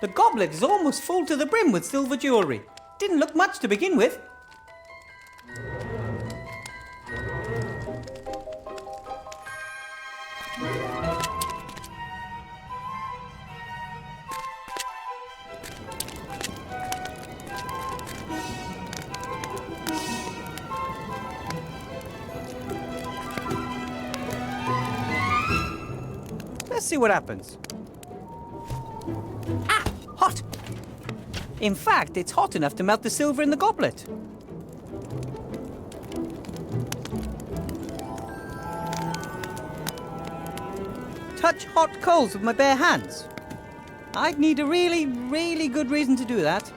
The goblet is almost full to the brim with silver jewellery. Didn't look much to begin with. Let's see what happens. Ah! Hot! In fact, it's hot enough to melt the silver in the goblet. Touch hot coals with my bare hands. I'd need a really, really good reason to do that.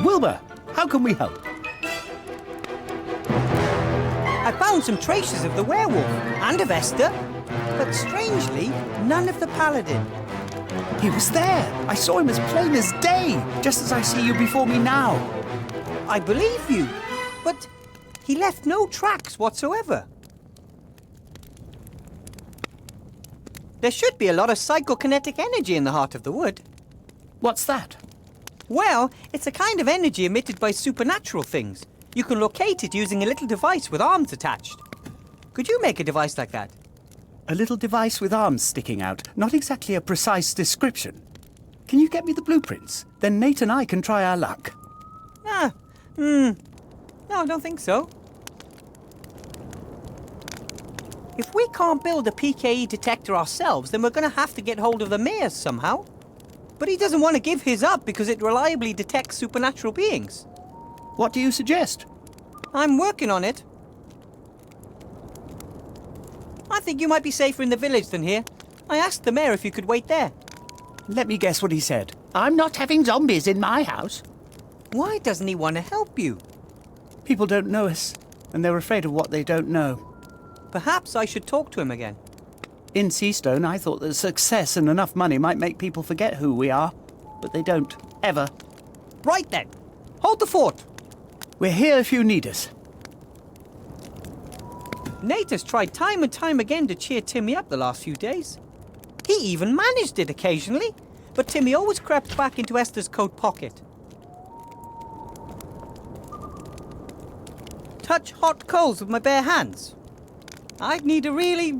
Wilbur, how can we help? I found some traces of the werewolf and of Esther, but strangely, none of the paladin. He was there. I saw him as plain as day, just as I see you before me now. I believe you, but he left no tracks whatsoever. There should be a lot of psychokinetic energy in the heart of the wood. What's that? Well, it's a kind of energy emitted by supernatural things. You can locate it using a little device with arms attached. Could you make a device like that? A little device with arms sticking out. Not exactly a precise description. Can you get me the blueprints? Then Nate and I can try our luck. No, I don't think so. If we can't build a PKE detector ourselves, then we're going to have to get hold of the mayor's somehow. But he doesn't want to give his up because it reliably detects supernatural beings. What do you suggest? I'm working on it. I think you might be safer in the village than here. I asked the mayor if you could wait there. Let me guess what he said. I'm not having zombies in my house. Why doesn't he want to help you? People don't know us, and they're afraid of what they don't know. Perhaps I should talk to him again. In Seastone, I thought that success and enough money might make people forget who we are, but they don't, ever. Right then. Hold the fort. We're here if you need us. Nate has tried time and time again to cheer Timmy up the last few days. He even managed it occasionally, but Timmy always crept back into Esther's coat pocket. Touch hot coals with my bare hands. I'd need a really...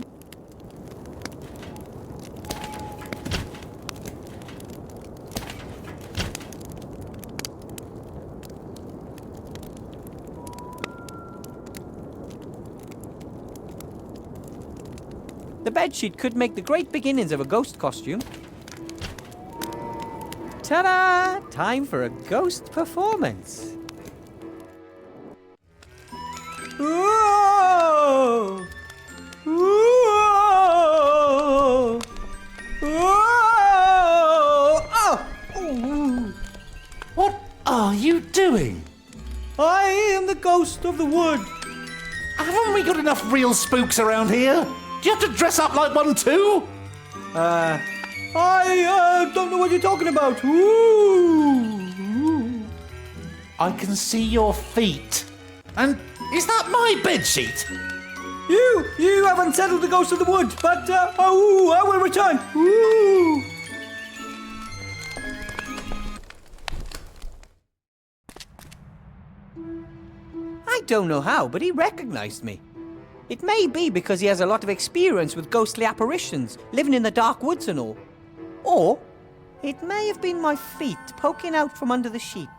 The bedsheet could make the great beginnings of a ghost costume. Ta-da! Time for a ghost performance. Whoa! Whoa! Whoa! Oh! Ooh. What are you doing? I am the ghost of the wood. Haven't we got enough real spooks around here? Do you have to dress up like one too? I don't know what you're talking about. Ooh. I can see your feet. And is that my bedsheet? You haven't settled the ghost of the wood, but I will return. Ooh. I don't know how, but he recognized me. It may be because he has a lot of experience with ghostly apparitions, living in the dark woods and all. Or it may have been my feet poking out from under the sheet.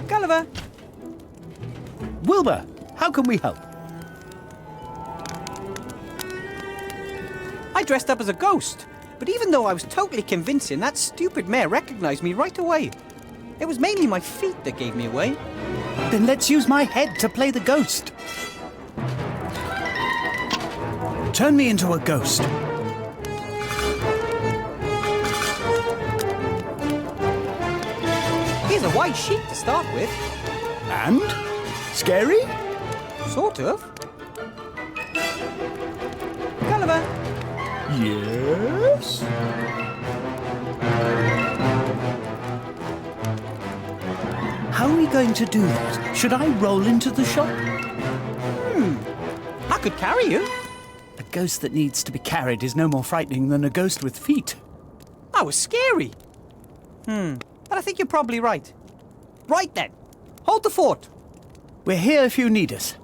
Gulliver! Wilbur, how can we help? I dressed up as a ghost, but even though I was totally convincing, that stupid mare recognized me right away. It was mainly my feet that gave me away. Then let's use my head to play the ghost. Turn me into a ghost. Here's a white sheet to start with. And? Scary? Sort of. Gulliver! Yes? How are we going to do that? Should I roll into the shop? I could carry you. A ghost that needs to be carried is no more frightening than a ghost with feet. That was scary. But I think you're probably right. Right then. Hold the fort. We're here if you need us.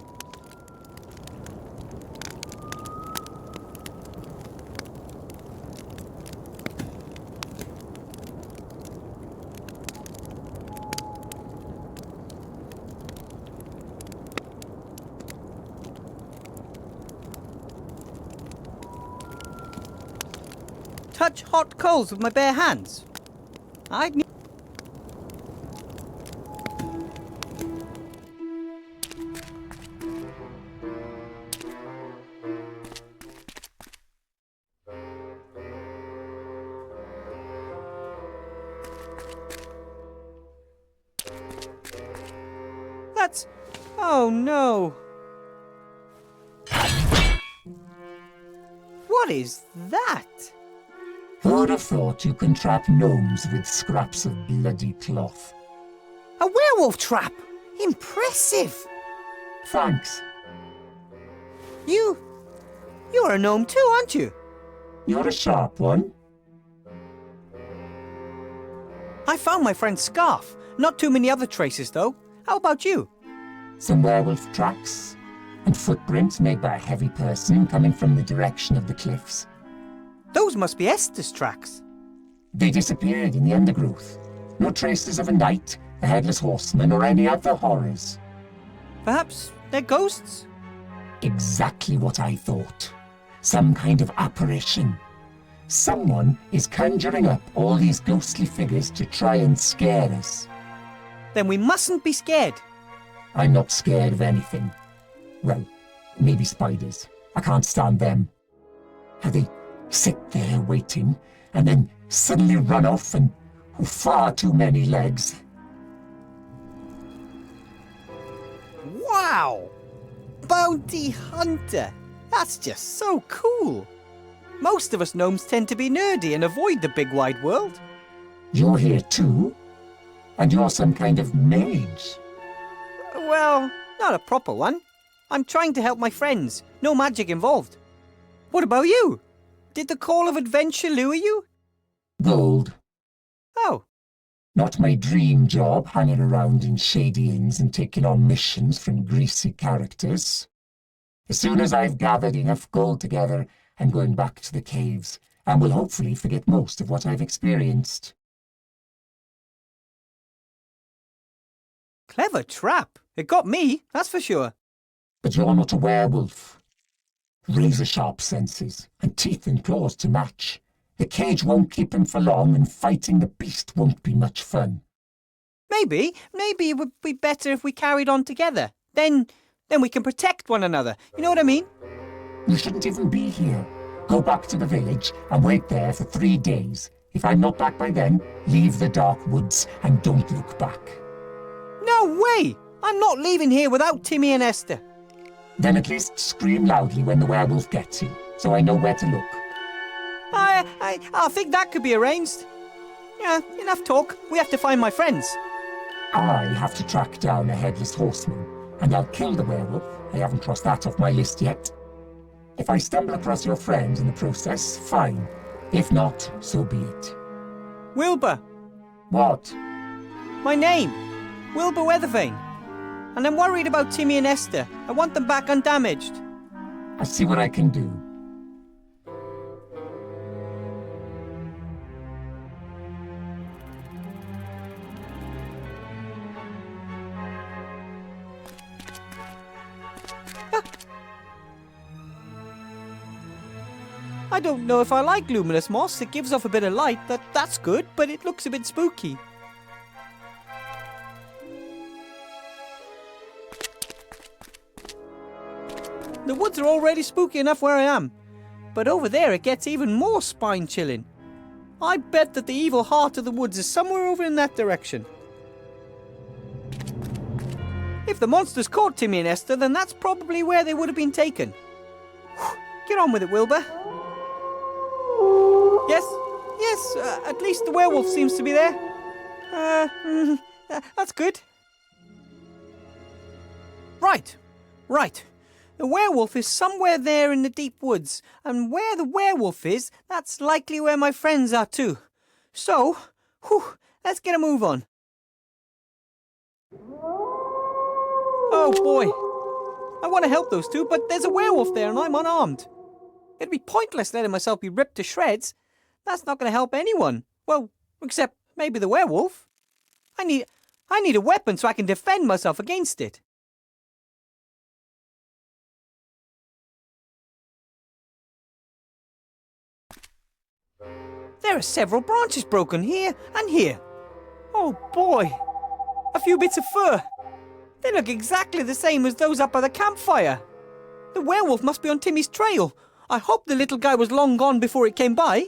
Touch hot coals with my bare hands. I'd need... That's... Oh no. What is that? Who'd have thought you can trap gnomes with scraps of bloody cloth? A werewolf trap! Impressive! Thanks. You're a gnome too, aren't you? You're a sharp one. I found my friend's scarf. Not too many other traces, though. How about you? Some werewolf tracks, and footprints made by a heavy person coming from the direction of the cliffs. Those must be Esther's tracks. They disappeared in the undergrowth. No traces of a knight, a headless horseman, or any other horrors. Perhaps they're ghosts? Exactly what I thought. Some kind of apparition. Someone is conjuring up all these ghostly figures to try and scare us. Then we mustn't be scared. I'm not scared of anything. Well, maybe spiders. I can't stand them. How they sit there waiting, and then suddenly run off and far too many legs. Wow! Bounty hunter! That's just so cool. Most of us gnomes tend to be nerdy and avoid the big wide world. You're here too? And you're some kind of mage? Well, not a proper one. I'm trying to help my friends. No magic involved. What about you? Did the call of adventure lure you? Gold. Oh, Not my dream job, hanging around in shady inns and taking on missions from greasy characters. As soon as I've gathered enough gold together, I'm going back to the caves, and will hopefully forget most of what I've experienced. clever trap. It got me, that's for sure. But you're not a werewolf. Razor-sharp senses, and teeth and claws to match. The cage won't keep him for long, and fighting the beast won't be much fun. Maybe it would be better if we carried on together. Then we can protect one another. You know what I mean? You shouldn't even be here. Go back to the village and wait there for 3 days. If I'm not back by then, leave the dark woods and don't look back. No way! I'm not leaving here without Timmy and Esther. Then at least scream loudly when the werewolf gets you, so I know where to look. I think that could be arranged. Yeah, enough talk. We have to find my friends. I have to track down a headless horseman, and I'll kill the werewolf. I haven't crossed that off my list yet. If I stumble across your friends in the process, fine. If not, so be it. Wilbur. What? My name. Wilbur Weathervane. And I'm worried about Timmy and Esther. I want them back undamaged. I'll see what I can do. I don't know if I like luminous moss. It gives off a bit of light. That's good, but it looks a bit spooky. The woods are already spooky enough where I am, but over there it gets even more spine-chilling. I bet that the evil heart of the woods is somewhere over in that direction. If the monsters caught Timmy and Esther, then that's probably where they would have been taken. Get on with it, Wilbur. Yes, at least the werewolf seems to be there. That's good. Right. The werewolf is somewhere there in the deep woods, and where the werewolf is, that's likely where my friends are too. So, let's get a move on. Oh boy. I want to help those two, but there's a werewolf there and I'm unarmed. It'd be pointless letting myself be ripped to shreds. That's not going to help anyone. Well, except maybe the werewolf. I need a weapon so I can defend myself against it. There are several branches broken here and here. Oh boy. A few bits of fur. They look exactly the same as those up by the campfire. The werewolf must be on Timmy's trail. I hope the little guy was long gone before it came by.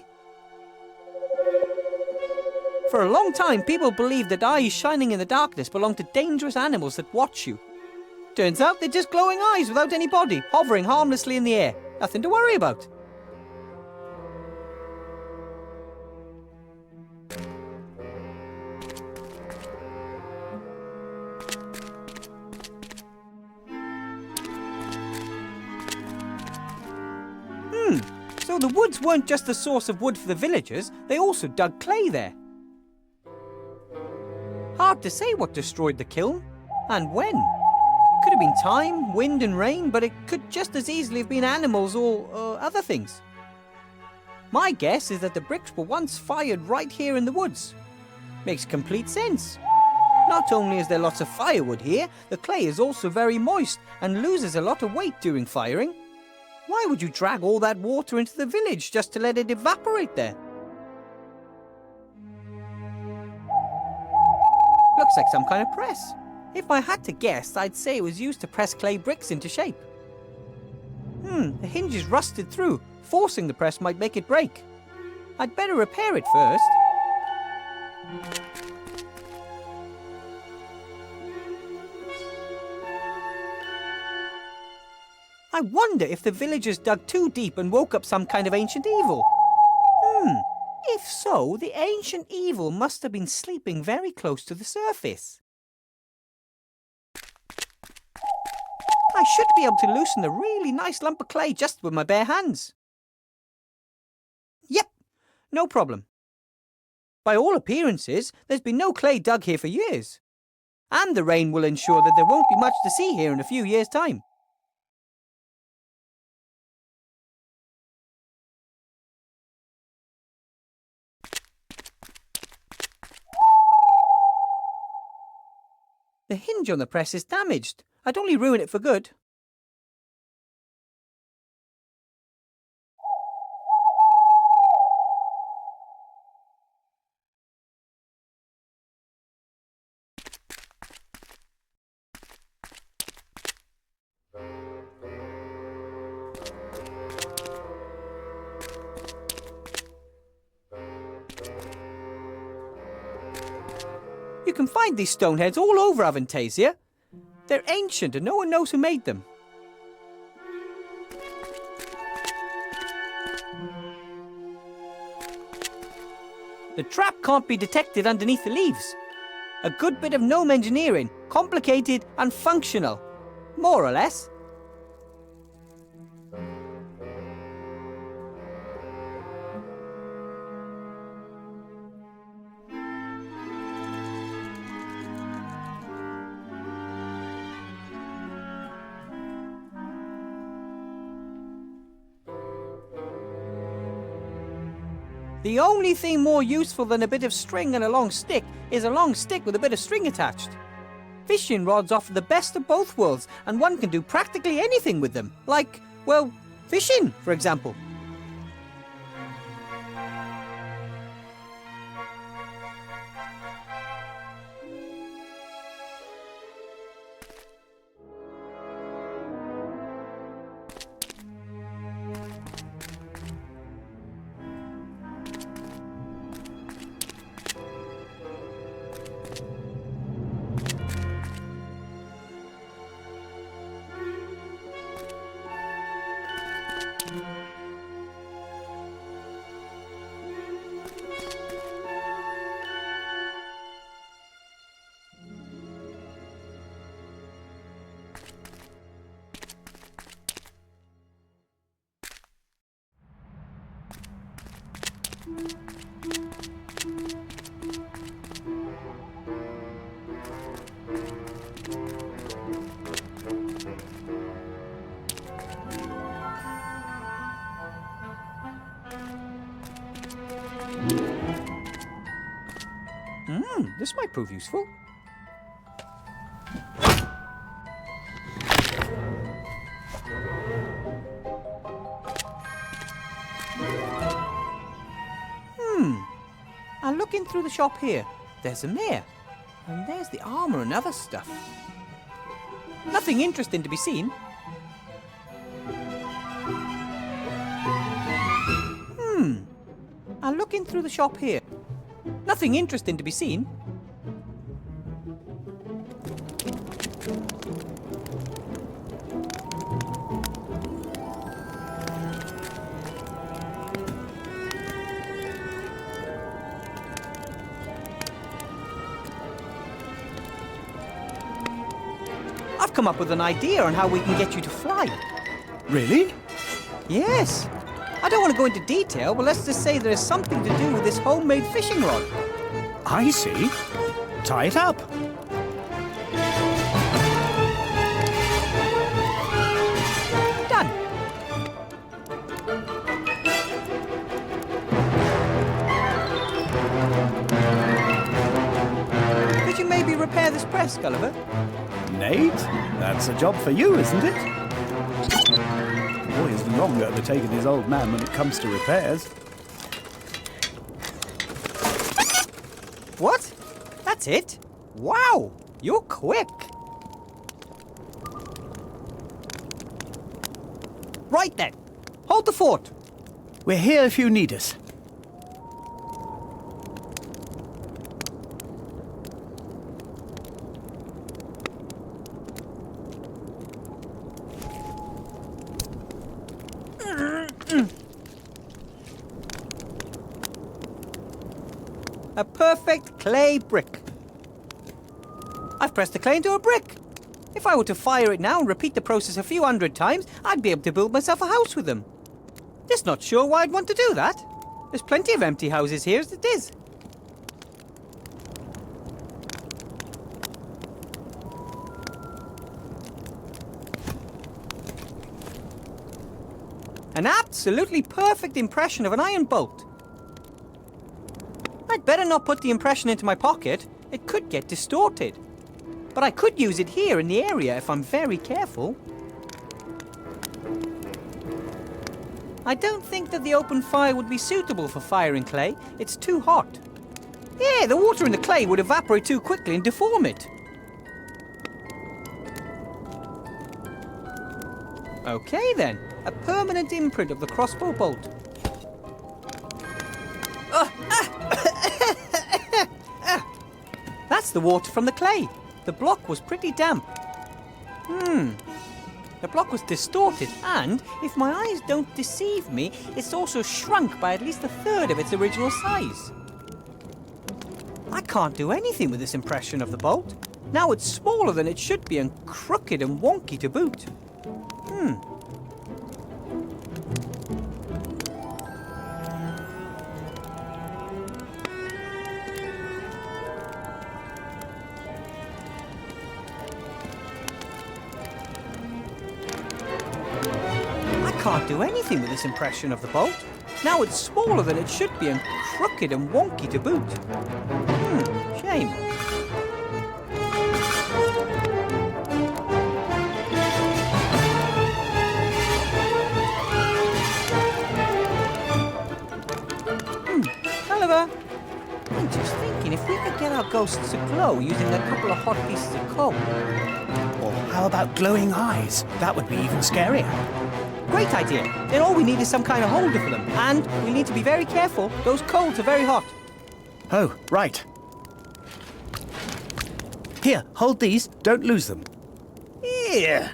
For a long time, people believed that eyes shining in the darkness belong to dangerous animals that watch you. Turns out they're just glowing eyes without any body, hovering harmlessly in the air. Nothing to worry about. So the woods weren't just a source of wood for the villagers, they also dug clay there. Hard to say what destroyed the kiln, and when. Could have been time, wind and rain, but it could just as easily have been animals or other things. My guess is that the bricks were once fired right here in the woods. Makes complete sense. Not only is there lots of firewood here, the clay is also very moist and loses a lot of weight during firing. Why would you drag all that water into the village just to let it evaporate there? Looks like some kind of press. If I had to guess, I'd say it was used to press clay bricks into shape. The hinge is rusted through. Forcing the press might make it break. I'd better repair it first. I wonder if the villagers dug too deep and woke up some kind of ancient evil. If so, the ancient evil must have been sleeping very close to the surface. I should be able to loosen a really nice lump of clay just with my bare hands. Yep, no problem. By all appearances, there's been no clay dug here for years. And the rain will ensure that there won't be much to see here in a few years' time. The hinge on the press is damaged. I'd only ruin it for good. You can find these stone heads all over Avantasia. They're ancient and no one knows who made them. The trap can't be detected underneath the leaves. A good bit of gnome engineering, complicated and functional. More or less. The only thing more useful than a bit of string and a long stick is a long stick with a bit of string attached. Fishing rods offer the best of both worlds, and one can do practically anything with them. Like, well, fishing, for example. This might prove useful. I'll look in through the shop here. There's a mare. And there's the armour and other stuff. Nothing interesting to be seen. I'll look in through the shop here. Nothing interesting to be seen. I've come up with an idea on how we can get you to fly. Really? Yes. I don't want to go into detail, but let's just say there is something to do with this homemade fishing rod. I see. Tie it up. Done. Could you maybe repair this press, Gulliver? Nate, that's a job for you, isn't it? The boy is long overtaken his old man when it comes to repairs. What? That's it? Wow, you're quick. Right then, hold the fort. We're here if you need us. A perfect clay brick. I've pressed the clay into a brick. If I were to fire it now and repeat the process a few hundred times, I'd be able to build myself a house with them. Just not sure why I'd want to do that. There's plenty of empty houses here as it is. An absolutely perfect impression of an iron bolt. I'd better not put the impression into my pocket. It could get distorted. But I could use it here in the area if I'm very careful. I don't think that the open fire would be suitable for firing clay. It's too hot. Yeah, the water in the clay would evaporate too quickly and deform it. Okay then, a permanent imprint of the crossbow bolt. That's the water from the clay. The block was pretty damp. The block was distorted and, if my eyes don't deceive me, it's also shrunk by at least a third of its original size. I can't do anything with this impression of the bolt. Now it's smaller than it should be and crooked and wonky to boot. I can't do anything with this impression of the bolt. Now it's smaller than it should be and crooked and wonky to boot. Shame. Gulliver, I'm just thinking if we could get our ghosts to glow using a couple of hot pieces of coal. Or how about glowing eyes? That would be even scarier. Great idea. Then all we need is some kind of holder for them. And we need to be very careful. Those coals are very hot. Oh, right. Here, hold these. Don't lose them. Here.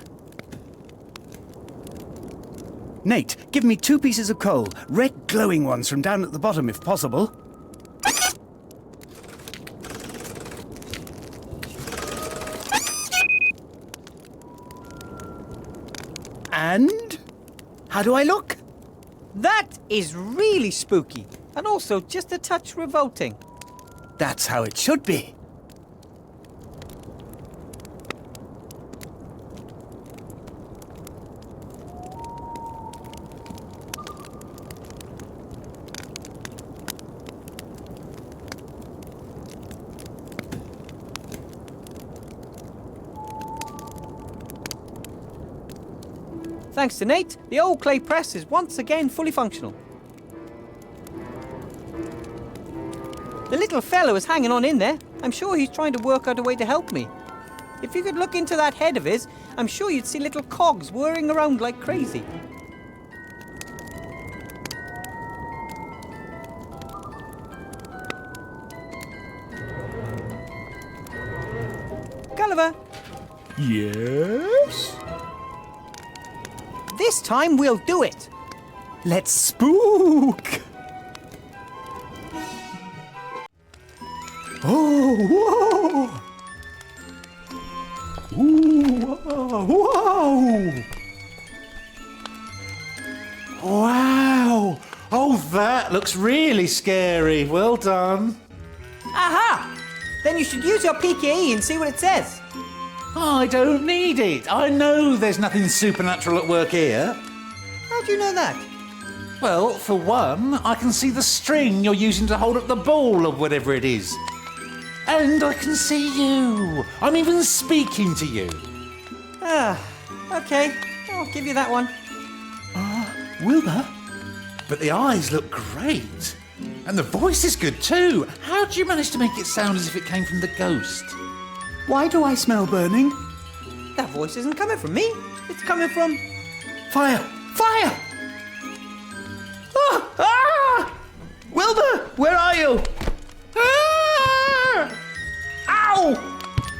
Nate, give me 2 pieces of coal. Red glowing ones from down at the bottom, if possible. And? How do I look? That is really spooky. And also just a touch revolting. That's how it should be. Thanks to Nate, the old clay press is once again fully functional. The little fellow is hanging on in there. I'm sure he's trying to work out a way to help me. If you could look into that head of his, I'm sure you'd see little cogs whirring around like crazy. Gulliver, Yes? this time we'll do it. Let's spook! Oh, whoa! Ooh, whoa! Wow! Oh, that looks really scary. Well done. Aha! Then you should use your PKE and see what it says. I don't need it. I know there's nothing supernatural at work here. How do you know that? Well, for one, I can see the string you're using to hold up the ball of whatever it is. And I can see you. I'm even speaking to you. Okay. I'll give you that one. Wilbur? But the eyes look great. And the voice is good too. How do you manage to make it sound as if it came from the ghost? Why do I smell burning? That voice isn't coming from me. It's coming from... Fire! Fire! Ah! Ah! Wilbur, where are you? Ah! Ow!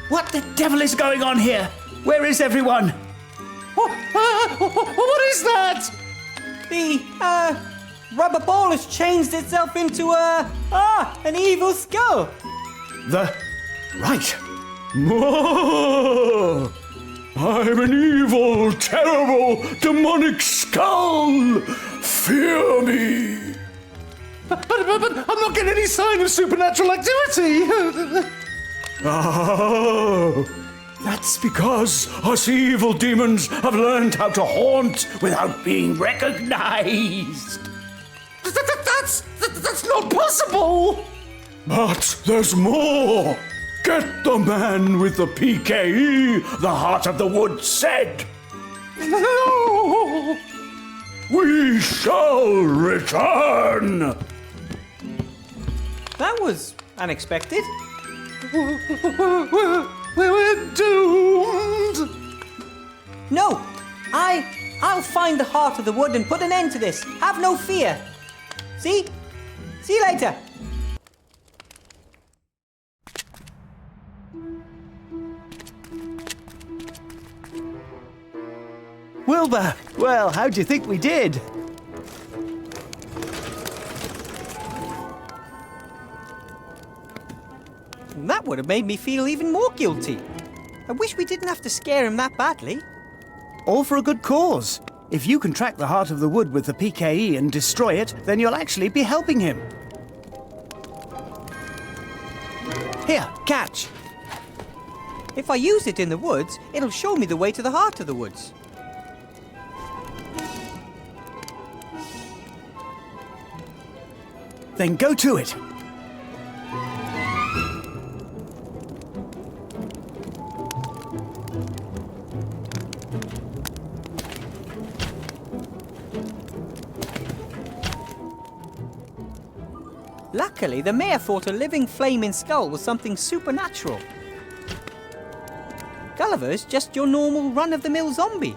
What the devil is going on here? Where is everyone? What is that? The, rubber ball has changed itself into an evil skull. Right. Whoa! I'm an evil, terrible, demonic skull! Fear me! But I'm not getting any sign of supernatural activity. Oh, that's because us evil demons have learned how to haunt without being recognized. That's not possible. But there's more. Get the man with the PKE, the Heart of the Wood said. No. We shall return. That was unexpected. We're doomed. No, I'll find the heart of the wood and put an end to this. Have no fear. See? See you later. Wilbur, well, how do you think we did? That would have made me feel even more guilty. I wish we didn't have to scare him that badly. All for a good cause. If you can track the Heart of the Wood with the PKE and destroy it, then you'll actually be helping him. Here, catch. If I use it in the woods, it'll show me the way to the heart of the woods. Then go to it. Luckily, the mayor thought a living flaming skull was something supernatural. Gulliver's just your normal run-of-the-mill zombie.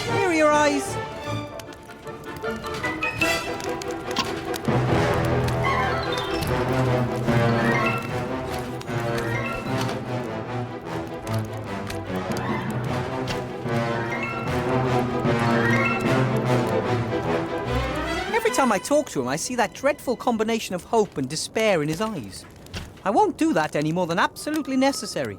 Here are your eyes. Every time I talk to him, I see that dreadful combination of hope and despair in his eyes. I won't do that any more than absolutely necessary.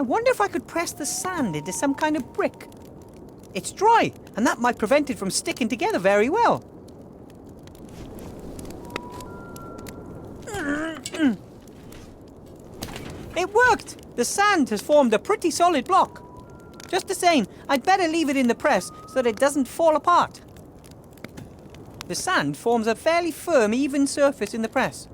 wonder if I could press the sand into some kind of brick. It's dry, and that might prevent it from sticking together very well. It worked! The sand has formed a pretty solid block. Just the same, I'd better leave it in the press so that it doesn't fall apart. The sand forms a fairly firm, even surface in the press.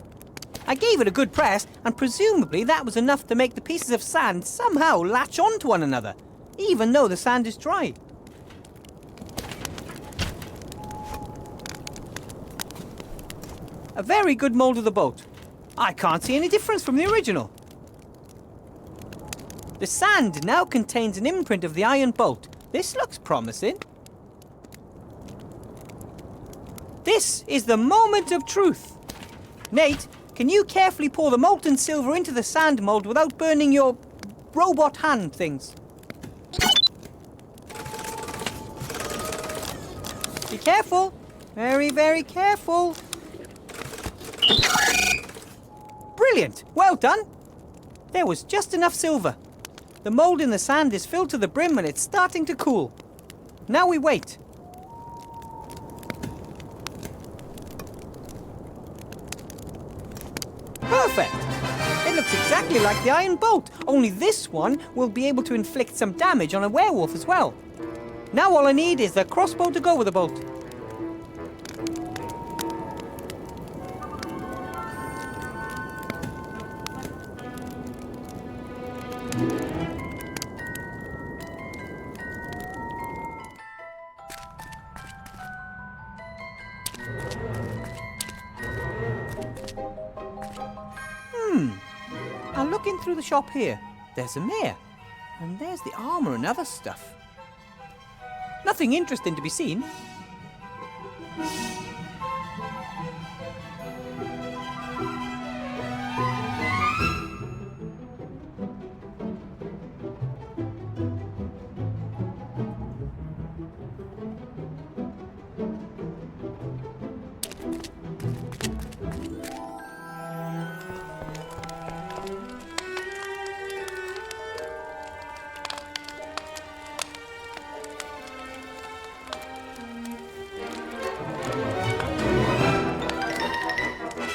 I gave it a good press, and presumably that was enough to make the pieces of sand somehow latch onto one another, even though the sand is dry. A very good mould of the boat. I can't see any difference from the original. The sand now contains an imprint of the iron bolt. This looks promising. This is the moment of truth. Nate, can you carefully pour the molten silver into the sand mould without burning your robot hand things? Be careful. Very, very careful. Brilliant. Well done. There was just enough silver. The mould in the sand is filled to the brim and it's starting to cool. Now we wait. Perfect! It looks exactly like the iron bolt, only this one will be able to inflict some damage on a werewolf as well. Now all I need is the crossbow to go with the bolt. Now looking through the shop here, there's a mare, and there's the armour and other stuff. Nothing interesting to be seen.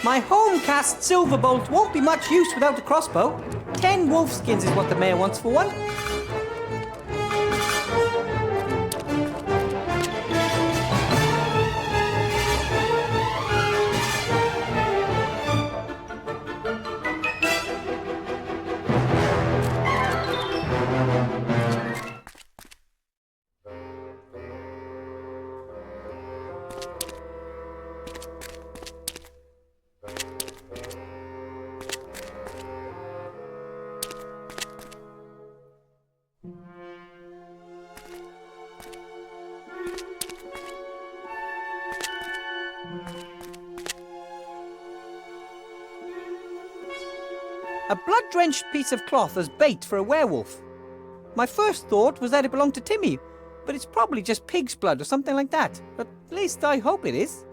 My home-cast silver bolt won't be much use without the crossbow. 10 wolf skins is what the mayor wants for one. A blood-drenched piece of cloth as bait for a werewolf. My first thought was that it belonged to Timmy, but it's probably just pig's blood or something like that. At least I hope it is.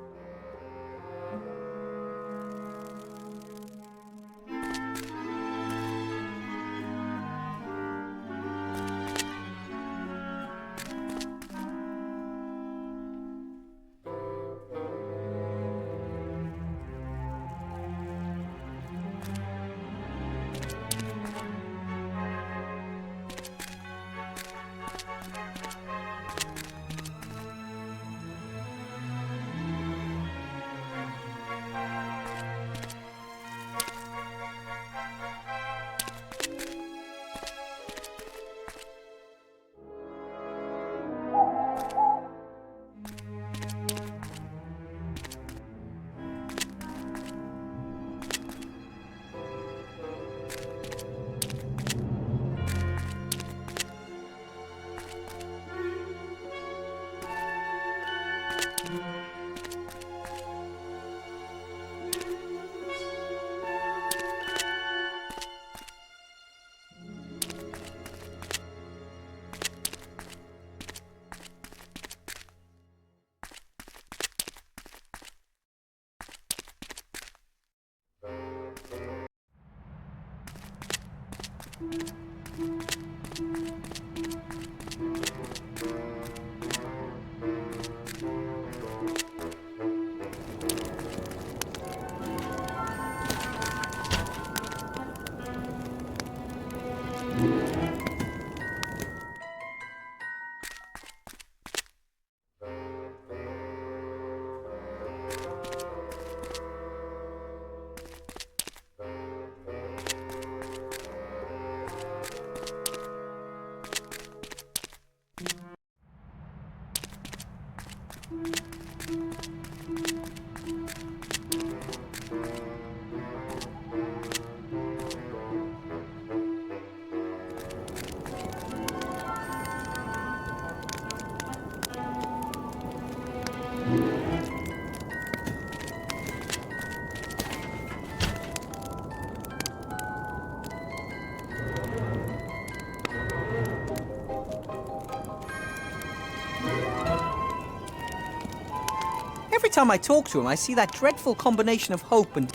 Every time I talk to him, I see that dreadful combination of hope and...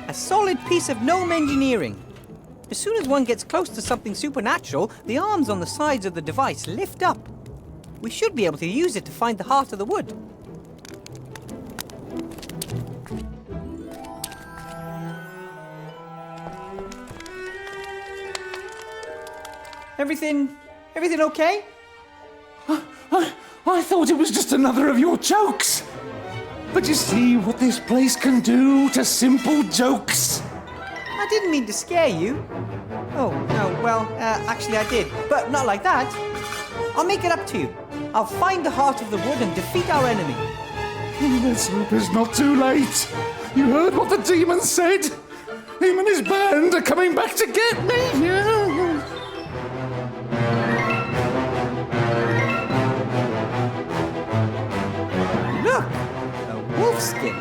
a solid piece of gnome engineering. As soon as one gets close to something supernatural, the arms on the sides of the device lift up. We should be able to use it to find the heart of the wood. Everything okay? I thought it was just another of your jokes. But you see what this place can do to simple jokes? I didn't mean to scare you. Oh, no, well, actually I did. But not like that. I'll make it up to you. I'll find the heart of the wood and defeat our enemy. Let's hope it's not too late. You heard what the demon said? Him and his band are coming back to get me. Look! A wolf skin.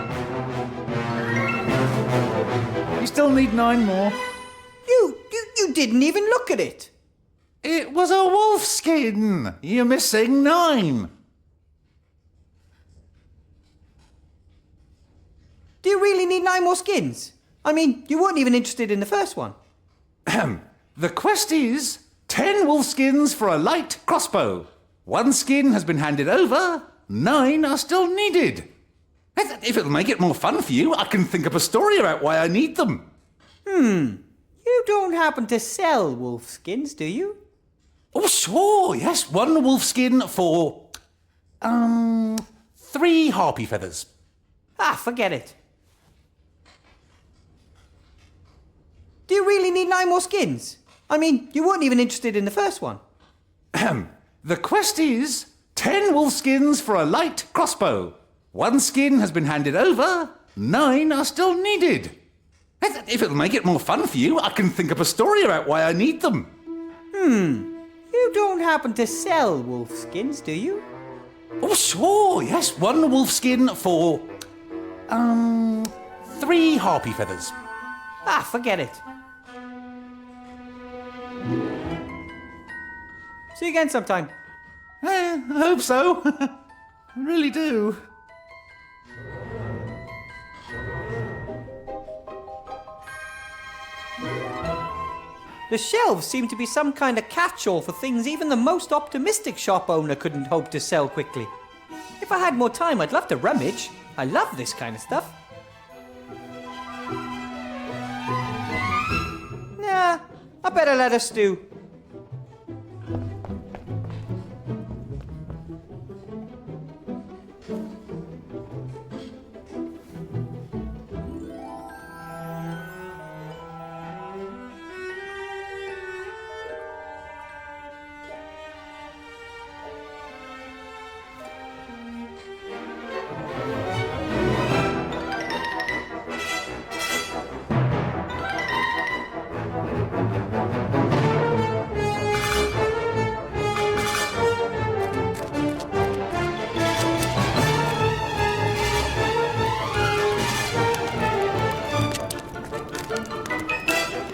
You still need 9 more. You didn't even look at it. It was a wolf skin. You're missing 9. Do you really need 9 more skins? I mean, you weren't even interested in the first one. The quest is 10 wolf skins for a light crossbow. 1 skin has been handed over. 9 are still needed. If it'll make it more fun for you, I can think up a story about why I need them. You don't happen to sell wolf skins, do you? Oh, sure, yes. 1 wolf skin for, 3 harpy feathers. Ah, forget it. Do you really need 9 more skins? I mean, you weren't even interested in the first one. The quest is 10 wolf skins for a light crossbow. 1 skin has been handed over. 9 are still needed. If it'll make it more fun for you, I can think up a story about why I need them. You don't happen to sell wolf skins, do you? Oh, sure, yes. 1 wolf skin for, 3 harpy feathers. Ah, forget it. See you again sometime. I hope so. I really do. The shelves seem to be some kind of catch-all for things even the most optimistic shop owner couldn't hope to sell quickly. If I had more time, I'd love to rummage. I love this kind of stuff. Nah, I better let her stew.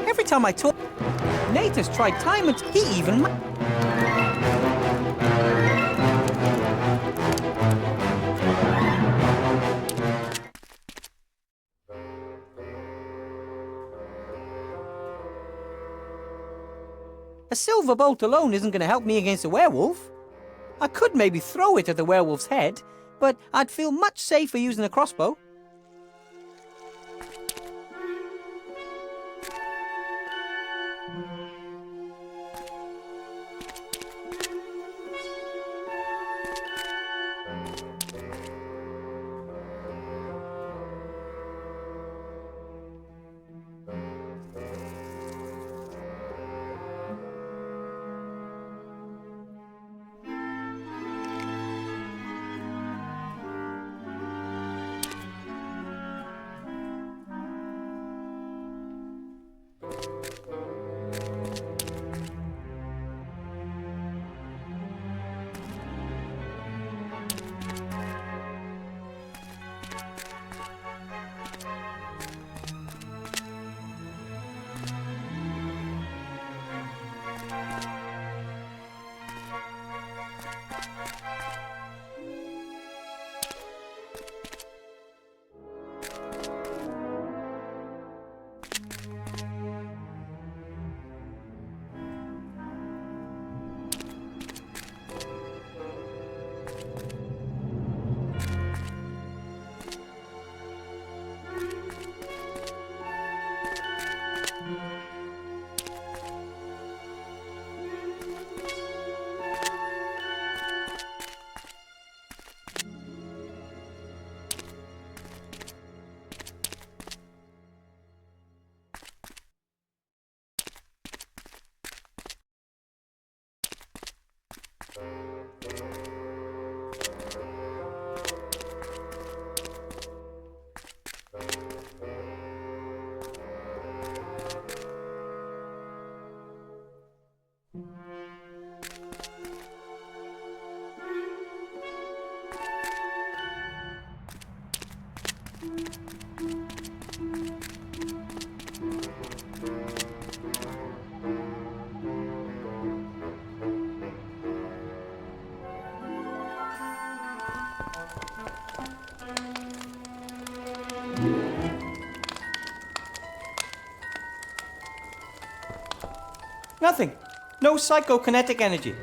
Every time I talk, Nate has tried time and he even... A silver bolt alone isn't going to help me against a werewolf. I could maybe throw it at the werewolf's head, but I'd feel much safer using a crossbow. Nothing. No psychokinetic energy.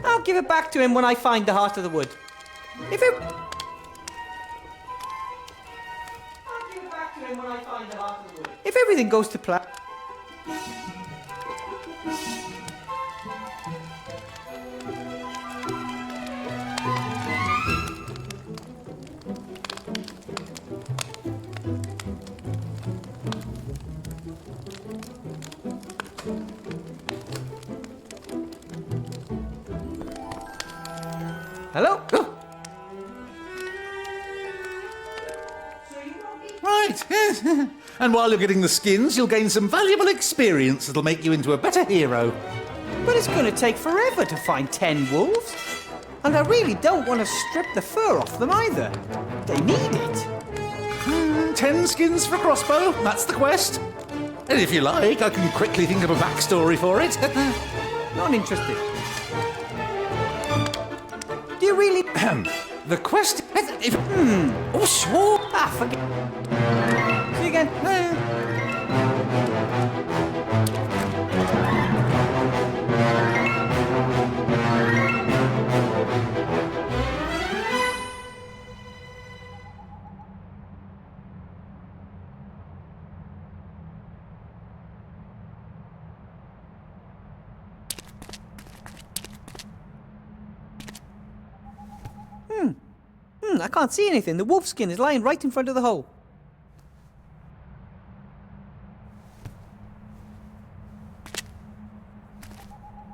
I'll give it back to him when I find the heart of the wood. I'll give it back to him when I find the heart of the wood. If everything goes to plan. Hello? Oh. Right, yes. And while you're getting the skins, you'll gain some valuable experience that'll make you into a better hero. But it's going to take forever to find 10 wolves. And I really don't want to strip the fur off them either. They need it. 10 skins for a crossbow, that's the quest. And if you like, I can quickly think of a backstory for it. Not interested. Do you really... The quest... Oh, sure. Ah, forget... See you again. I can't see anything. The wolf skin is lying right in front of the hole.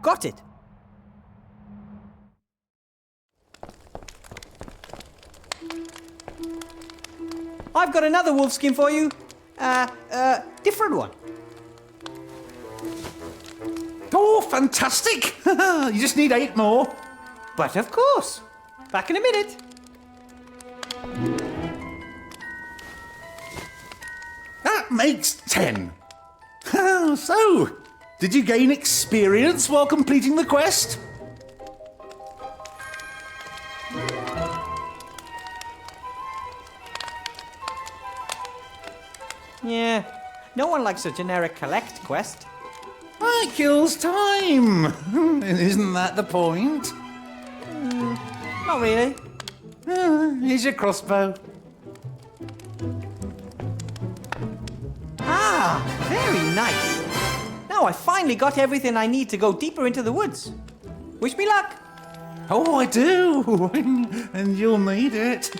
Got it. I've got another wolf skin for you. Different one. Oh, fantastic! You just need 8 more. But of course. Back in a minute. That makes 10. So, did you gain experience while completing the quest? Yeah, no one likes a generic collect quest. That kills time. Isn't that the point? Not really. Here's your crossbow. Ah, very nice. Now I finally got everything I need to go deeper into the woods. Wish me luck. Oh, I do. And you'll need it.